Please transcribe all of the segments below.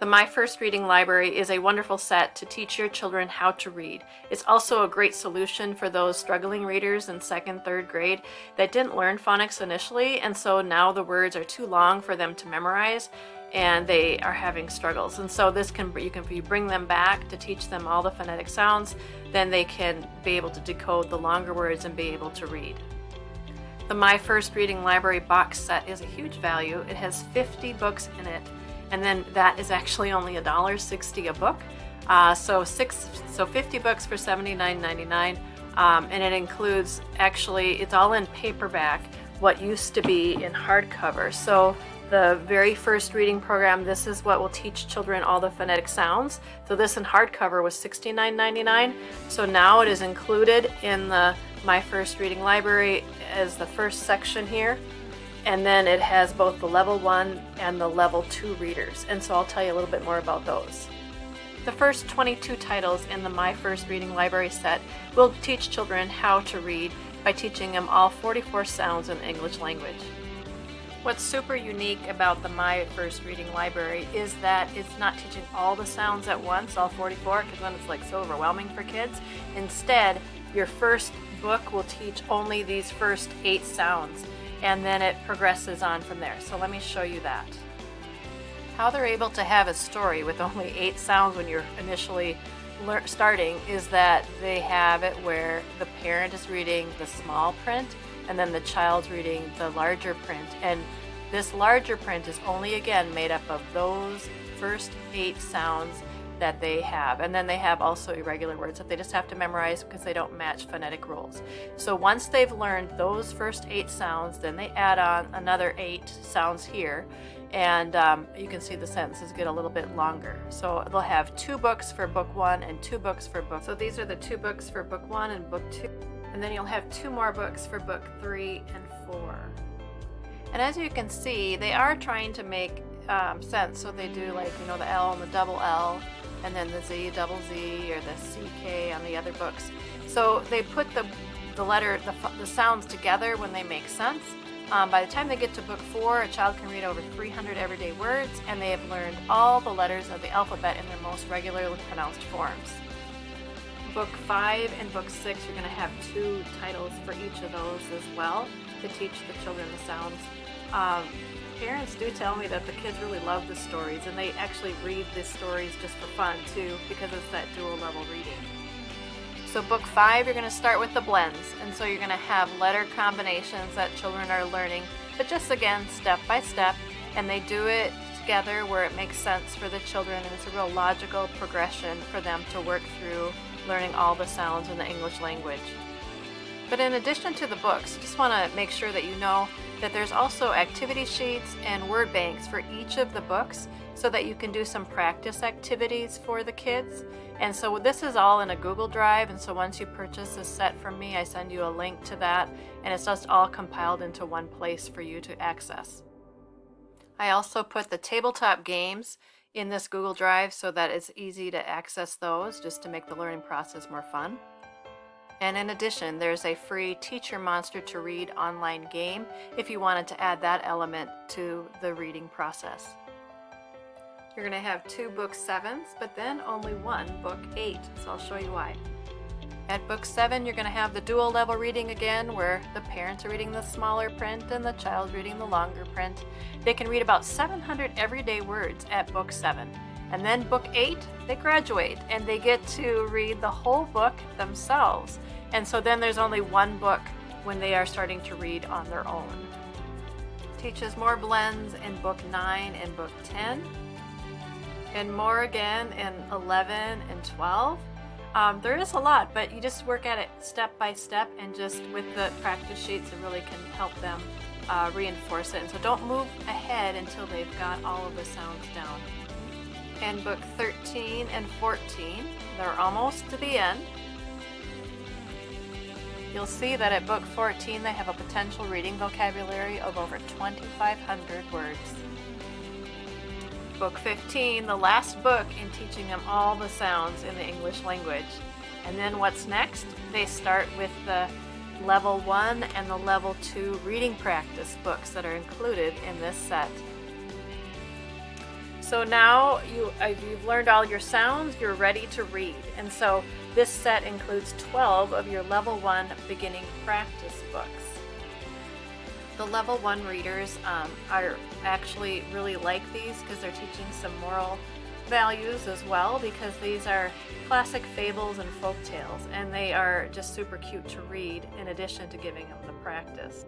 The My First Reading Library is a wonderful set to teach your children how to read. It's also a great solution for those struggling readers in 2nd, 3rd grade that didn't learn phonics initially, and so now the words are too long for them to memorize and they are having struggles. And so this if you bring them back to teach them all the phonetic sounds, then they can be able to decode the longer words and be able to read. The My First Reading Library box set is a huge value. It has 50 books in it. And then that is actually only $1.60 a book. So 50 books for $79.99. And it includes, actually, it's all in paperback, what used to be in hardcover. So the very first reading program, this is what will teach children all the phonetic sounds. So this in hardcover was $69.99. So now it is included in the My First Reading Library as the first section here. And then it has both the level 1 and the level 2 readers. And so I'll tell you a little bit more about those. The first 22 titles in the My First Reading Library set will teach children how to read by teaching them all 44 sounds in the English language. What's super unique about the My First Reading Library is that it's not teaching all the sounds at once, all 44, because then it's like so overwhelming for kids. Instead, your first book will teach only these first 8 sounds, and then it progresses on from there. So let me show you that. How they're able to have a story with only 8 sounds when you're initially starting is that they have it where the parent is reading the small print and then the child's reading the larger print. And this larger print is only again made up of those first 8 sounds that they have. And then they have also irregular words that they just have to memorize because they don't match phonetic rules. So once they've learned those first 8 sounds, then they add on another 8 sounds here. And you can see the sentences get a little bit longer. So they'll have 2 books for book 1 and 2 books for book. So these are the 2 books for book 1 and book 2. And then you'll have 2 more books for book 3 and 4. And as you can see, they are trying to make sense. So they do, like, you know, the L and the double L, and then the Z double Z, or the CK on the other books. So they put the sounds together when they make sense. By the time they get to book 4, a child can read over 300 everyday words, and they have learned all the letters of the alphabet in their most regularly pronounced forms. Book 5 and book 6, you're going to have 2 titles for each of those as well to teach the children the sounds. Parents do tell me that the kids really love the stories, and they actually read the stories just for fun too, because it's that dual level reading. So book 5, you're going to start with the blends, and so you're going to have letter combinations that children are learning, but just again step by step, and they do it together where it makes sense for the children, and it's a real logical progression for them to work through learning all the sounds in the English language. But in addition to the books, just want to make sure that you know that there's also activity sheets and word banks for each of the books so that you can do some practice activities for the kids. And so this is all in a Google Drive, and so once you purchase this set from me, I send you a link to that, and it's just all compiled into one place for you to access. I also put the tabletop games in this Google Drive so that it's easy to access those, just to make the learning process more fun. And in addition, there's a free Teacher Monster to Read online game if you wanted to add that element to the reading process. You're going to have 2 book 7s, but then only 1 book 8, so I'll show you why. At book 7, you're going to have the dual level reading again, where the parents are reading the smaller print and the child's reading the longer print. They can read about 700 everyday words at book 7. And then book 8, they graduate and they get to read the whole book themselves. And so then there's only 1 book when they are starting to read on their own. Teaches more blends in book 9 and book 10. And more again in 11 and 12. There is a lot, but you just work at it step by step, and just with the practice sheets, it really can help them reinforce it. And so don't move ahead until they've got all of the sounds down. And book 13 and 14, they're almost to the end. You'll see that at book 14, they have a potential reading vocabulary of over 2,500 words. Book 15, the last book in teaching them all the sounds in the English language. And then what's next? They start with the level 1 and the level 2 reading practice books that are included in this set. So now you've learned all your sounds, you're ready to read. And so this set includes 12 of your level 1 beginning practice books. The level 1 readers are actually really like these because they're teaching some moral values as well, because these are classic fables and folk tales, and they are just super cute to read in addition to giving them the practice.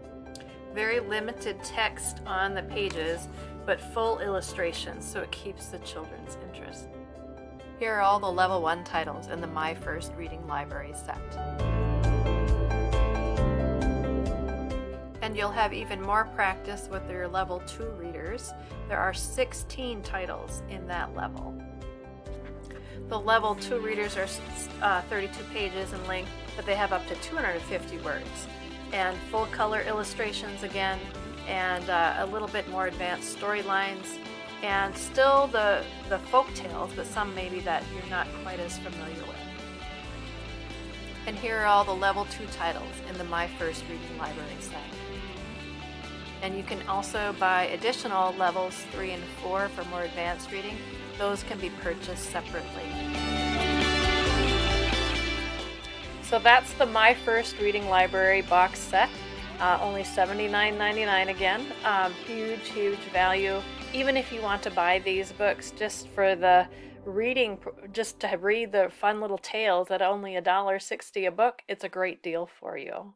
Very limited text on the pages, but full illustrations, so it keeps the children's interest. Here are all the level 1 titles in the My First Reading Library set. And you'll have even more practice with your level 2 readers. There are 16 titles in that level. The level 2 readers are 32 pages in length, but they have up to 250 words. And full color illustrations again, and a little bit more advanced storylines, and still the folk tales, but some maybe that you're not quite as familiar with. And here are all the level 2 titles in the My First Reading Library set. And you can also buy additional levels 3 and 4 for more advanced reading. Those can be purchased separately. So that's the My First Reading Library box set. Only $79.99 again. Huge value. Even if you want to buy these books just for the reading, just to read the fun little tales at only $1.60 a book, it's a great deal for you.